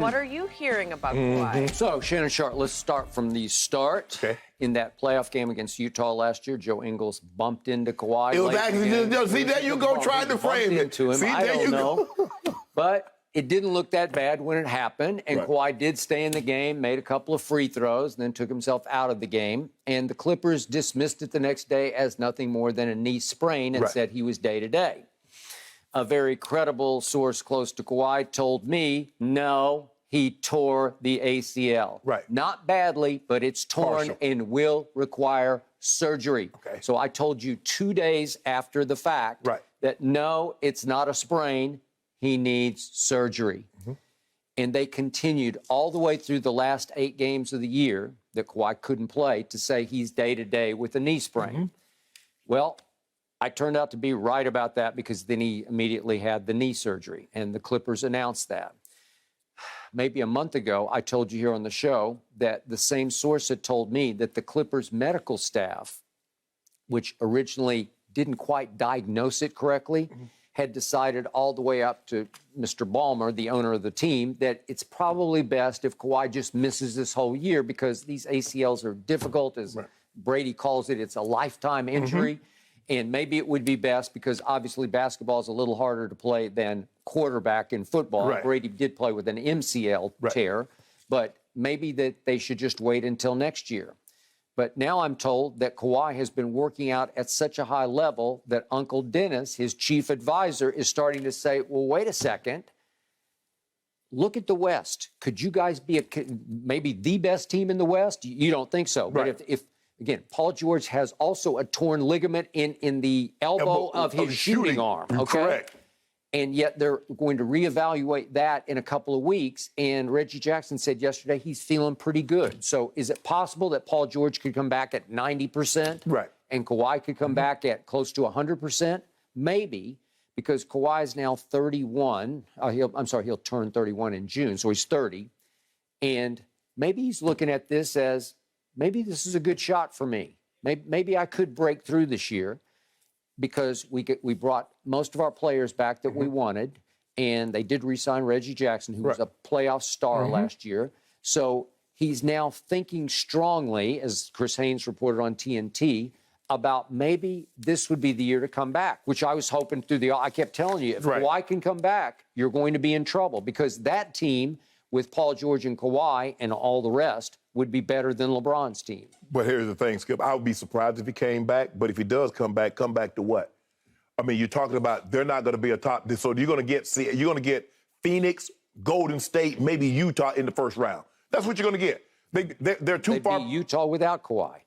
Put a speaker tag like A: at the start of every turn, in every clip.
A: What are you hearing about Kawhi?
B: So, Shannon Sharpe, let's start from the start.
C: Okay.
B: In that playoff game against Utah last year, Joe Ingles bumped into Kawhi.
C: It was actually, see, there you go, trying to frame it.
B: Into him.
C: See,
B: I
C: there
B: don't
C: you
B: know.
C: go.
B: But it didn't look that bad when it happened, and
C: Right.
B: Kawhi did stay in the game, made a couple of free throws, and then took himself out of the game. And the Clippers dismissed it the next day as nothing more than a knee sprain and
C: Right.
B: said he was day-to-day. A very credible source close to Kawhi told me, no, he tore the ACL.
C: Right.
B: Not badly, but it's torn
C: Partial.
B: and will require surgery.
C: Okay.
B: So I told you 2 days after the fact
C: Right.
B: that no, it's not a sprain. He needs surgery. And they continued all the way through the last 8 games of the year that Kawhi couldn't play to say he's day-to-day with a knee sprain. Well, I turned out to be right about that because then he immediately had the knee surgery, and the Clippers announced that. Maybe a month ago, I told you here on the show that the same source had told me that the Clippers medical staff, which originally didn't quite diagnose it correctly, had decided all the way up to Mr. Ballmer, the owner of the team, that it's probably best if Kawhi just misses this whole year because these ACLs are difficult, as Brady calls it, it's a lifetime injury. And maybe it would be best because obviously basketball is a little harder to play than quarterback in football.
C: Right.
B: Brady did play with an MCL tear, but maybe that they should just wait until next year. But now I'm told that Kawhi has been working out at such a high level that Uncle Dennis, his chief advisor, is starting to say, well, wait a second. Look at the West. Could you guys be maybe the best team in the West? You don't think so.
C: Right.
B: But if again, Paul George has also a torn ligament in the elbow of his shooting arm. Okay.
C: Correct.
B: And yet they're going to reevaluate that in a couple of weeks. And Reggie Jackson said yesterday he's feeling pretty good. So is it possible that Paul George could come back at 90%?
C: Right.
B: And Kawhi could come back at close to 100%? Maybe, because Kawhi is now 31. He'll turn 31 in June, so he's 30. And maybe he's looking at this as, maybe this is a good shot for me. Maybe I could break through this year, because we brought most of our players back that we wanted, and they did re-sign Reggie Jackson, who was a playoff star last year. So he's now thinking strongly, as Chris Haynes reported on TNT, about maybe this would be the year to come back, which I was hoping I kept telling you, if Kawhi can come back, you're going to be in trouble, because that team with Paul George and Kawhi and all the rest would be better than LeBron's team.
C: But here's the thing, Skip. I would be surprised if he came back. But if he does come back to what? I mean, you're talking about they're not going to be a top. So you're going to get Phoenix, Golden State, maybe Utah in the first round. That's what you're going to get. They're too far.
B: They'd be Utah without Kawhi.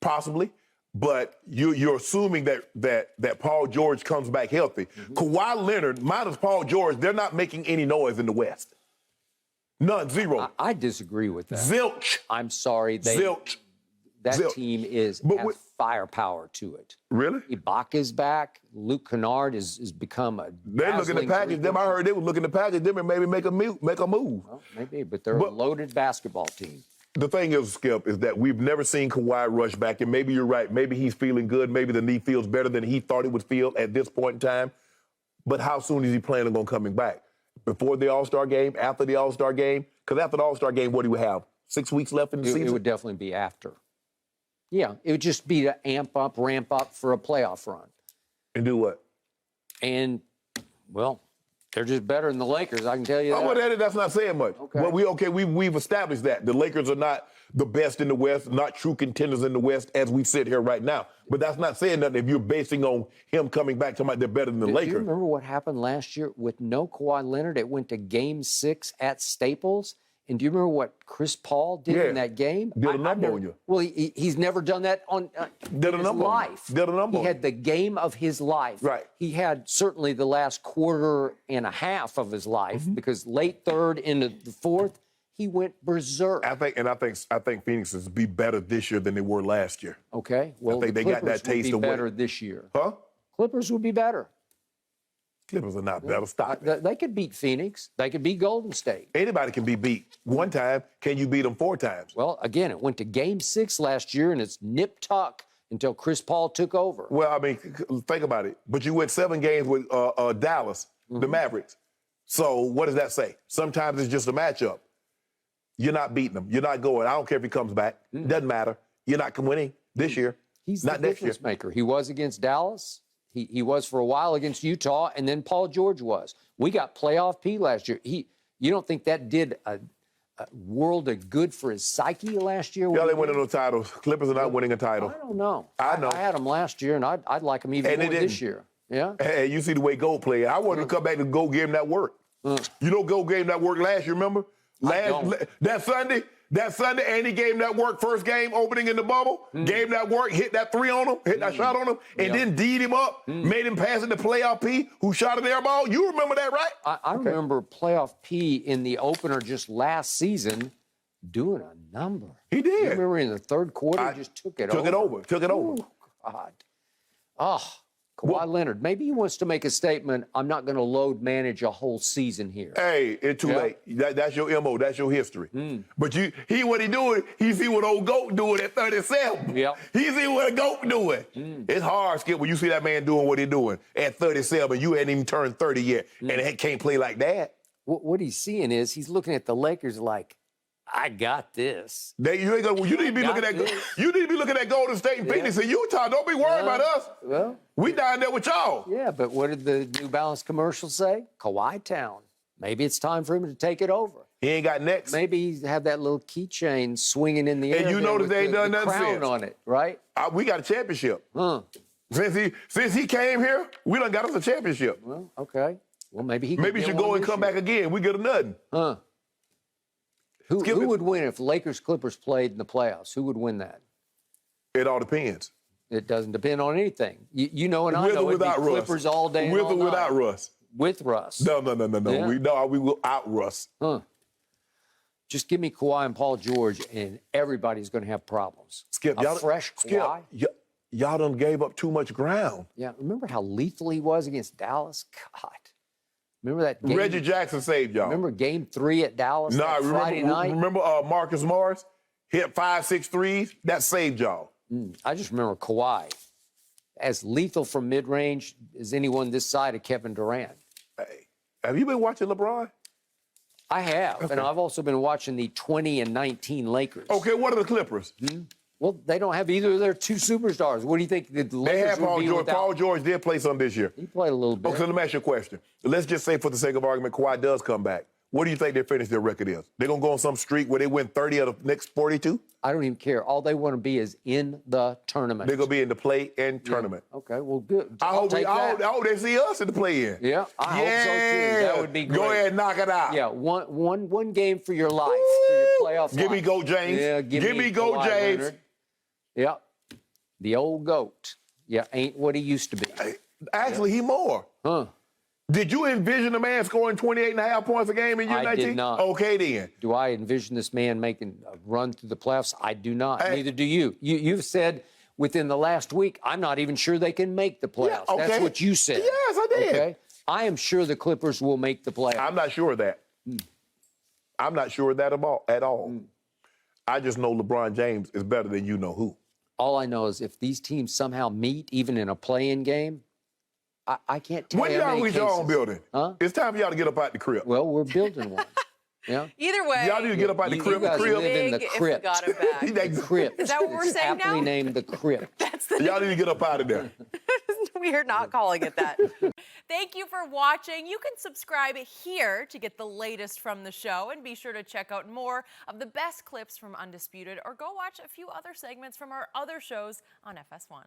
C: Possibly. But you're assuming that Paul George comes back healthy. Kawhi Leonard, minus Paul George, they're not making any noise in the West. None, zero.
B: I disagree with that.
C: Zilch.
B: I'm sorry.
C: Zilch.
B: That
C: Zilch.
B: team has firepower to it.
C: Really?
B: Ibaka's back. Luke Kennard has become a
C: They're looking to package them. I heard they were looking to package them and maybe make a move.
B: Well, maybe, but they're a loaded basketball team.
C: The thing is, Skip, is that we've never seen Kawhi rush back, and maybe you're right. Maybe he's feeling good. Maybe the knee feels better than he thought it would feel at this point in time. But how soon is he planning on coming back? Before the All-Star game? After the All-Star game? Because after the All-Star game, what do we have? 6 weeks left in the season?
B: It would definitely be after. Yeah, it would just be to ramp up for a playoff run.
C: And do what?
B: And, well, they're just better than the Lakers, I can tell you that.
C: Oh, well, that's not saying much.
B: Okay.
C: Well, we've established that. The Lakers are not the best in the West, not true contenders in the West as we sit here right now. But that's not saying nothing if you're basing on him coming back, talking about they're better than the Lakers.
B: Do you remember what happened last year with no Kawhi Leonard? It went to Game 6 at Staples. And do you remember what Chris Paul did in that game?
C: Did a number on you.
B: Well, he's never done that on
C: Did a
B: his
C: number
B: life.
C: Did a number
B: He had the game of his life.
C: Right.
B: He had certainly the last quarter and a half of his life, because late third into the fourth, he went berserk.
C: I think Phoenix will be better this year than they were last year.
B: Okay. Well,
C: I think
B: the
C: they got
B: Clippers
C: that taste
B: would be
C: of
B: better this year.
C: Huh?
B: Clippers would be better.
C: Clippers are not better. Stop it.
B: They could beat Phoenix. They could beat Golden State.
C: Anybody can be beat one time. Can you beat them 4 times?
B: Well, again, it went to Game 6 last year, and it's nip-tuck until Chris Paul took over.
C: Well, I mean, think about it. But you went 7 games with Dallas, the Mavericks. So what does that say? Sometimes it's just a matchup. You're not beating him. You're not going. I don't care if he comes back. Doesn't matter. You're not winning this year.
B: He's
C: not
B: the
C: next year.
B: difference maker. He was against Dallas. He was for a while against Utah, and then Paul George was. We got playoff P last year. You don't think that did a world of good for his psyche last year?
C: Yeah, they winning no titles. Clippers are not winning a title.
B: I don't know.
C: I know.
B: I had them last year, and I'd like them even more this year. Yeah.
C: Hey, you see the way Gold played. I wanted to come back to Gold gave him that work. You know Gold gave him that work last year, remember? That Sunday, and he gave him that work first game opening in the bubble, gave him that work, hit that three on him, hit that shot on him, and then D'd him up, made him pass it to playoff P, who shot an air ball. You remember that, right?
B: I remember playoff P in the opener just last season doing a number.
C: He did.
B: You remember in the third quarter, he just took it over.
C: Took it over.
B: God. Oh, Kawhi Leonard. Maybe he wants to make a statement, I'm not going to load manage a whole season here.
C: Hey, it's too late. That's your MO. That's your history. But what he doing, he see what old GOAT doing at 37.
B: Yeah.
C: He see what a GOAT doing. It's hard, Skip, when you see that man doing what he doing at 37. You hadn't even turned 30 yet, and he can't play like that.
B: What he's seeing is he's looking at the Lakers like, I got this.
C: You need to be looking at. You need to be looking at Golden State and Phoenix and Utah. Don't be worried about us.
B: Well,
C: we down there with y'all.
B: Yeah, but what did the New Balance commercial say? Kawhi Town. Maybe it's time for him to take it over.
C: He ain't got next.
B: Maybe he have that little keychain swinging in the air.
C: And you notice they ain't done nothing
B: crown
C: since.
B: on it, right?
C: We got a championship. Since he came here, we done got us a championship.
B: Well, okay. Well, maybe he
C: should go and come back again. We get a nothing.
B: Who would win if Lakers-Clippers played in the playoffs? Who would win that?
C: It all depends.
B: It doesn't depend on anything. You know, and I
C: With
B: know
C: or
B: it'd be
C: without Russ.
B: Clippers all day and
C: With
B: all
C: or without
B: night.
C: Russ.
B: With Russ.
C: No.
B: Yeah.
C: We will out Russ.
B: Just give me Kawhi and Paul George, and everybody's going to have problems.
C: Skip,
B: fresh Kawhi.
C: Y'all done gave up too much ground.
B: Yeah, remember how lethal he was against Dallas? God. Remember that game?
C: Reggie Jackson saved y'all.
B: Remember Game 3 at Dallas Friday night?
C: Remember Marcus Morris hit 5-6 threes? That saved y'all.
B: I just remember Kawhi as lethal from mid-range as anyone this side of Kevin Durant.
C: Hey, have you been watching LeBron?
B: I have,
C: Okay.
B: and I've also been watching the 20 and 19 Lakers.
C: Okay, what are the Clippers?
B: Well, they don't have either of their two superstars. What do you think the
C: They
B: Lakers
C: have
B: would
C: Paul
B: be
C: George.
B: without?
C: Paul George did play some this year.
B: He played a little bit.
C: Okay, so let me ask you a question. Let's just say, for the sake of argument, Kawhi does come back. What do you think their record is? They're going to go on some streak where they win 30 of the next 42?
B: I don't even care. All they want to be is in the tournament.
C: They're going to be in the play-in tournament.
B: Okay, well, good.
C: I hope they see us in the play-in.
B: Yeah, I hope so, too. That would be great.
C: Go ahead and knock it out.
B: Yeah, one game for your life, for your playoff
C: Give
B: life.
C: me Go James.
B: Yeah,
C: give me Go
B: Kawhi
C: James.
B: Leonard. Yeah, the old GOAT. Yeah, ain't what he used to be.
C: Actually, he more. Did you envision a man scoring 28.5 points a game in year 19?
B: I did not.
C: Okay, then.
B: Do I envision this man making a run through the playoffs? I do not.
C: Hey.
B: Neither do you. You've said within the last week, I'm not even sure they can make the playoffs.
C: Yeah, okay.
B: That's what you said.
C: Yes, I did.
B: Okay? I am sure the Clippers will make the playoffs.
C: I'm not sure of that. I'm not sure of that at all. I just know LeBron James is better than you know who.
B: All I know is if these teams somehow meet, even in a play-in game, I can't tell
C: When
B: you how
C: y'all
B: many
C: reach
B: cases.
C: your own building, it's time for y'all to get up out the crib.
B: Well, we're building one. Yeah.
A: Either way,
C: Y'all need to get up out the
B: You
C: crib.
B: guys
C: crib.
B: live in the
A: big if we
B: crypt.
A: got it back.
B: Crypt.
A: Is that what we're
B: It's
A: saying
B: aptly
A: now?
B: named the Crypt.
A: That's the
C: Y'all need to get up out of there.
A: We are not calling it that. Thank you for watching. You can subscribe here to get the latest from the show, and be sure to check out more of the best clips from Undisputed, or go watch a few other segments from our other shows on FS1.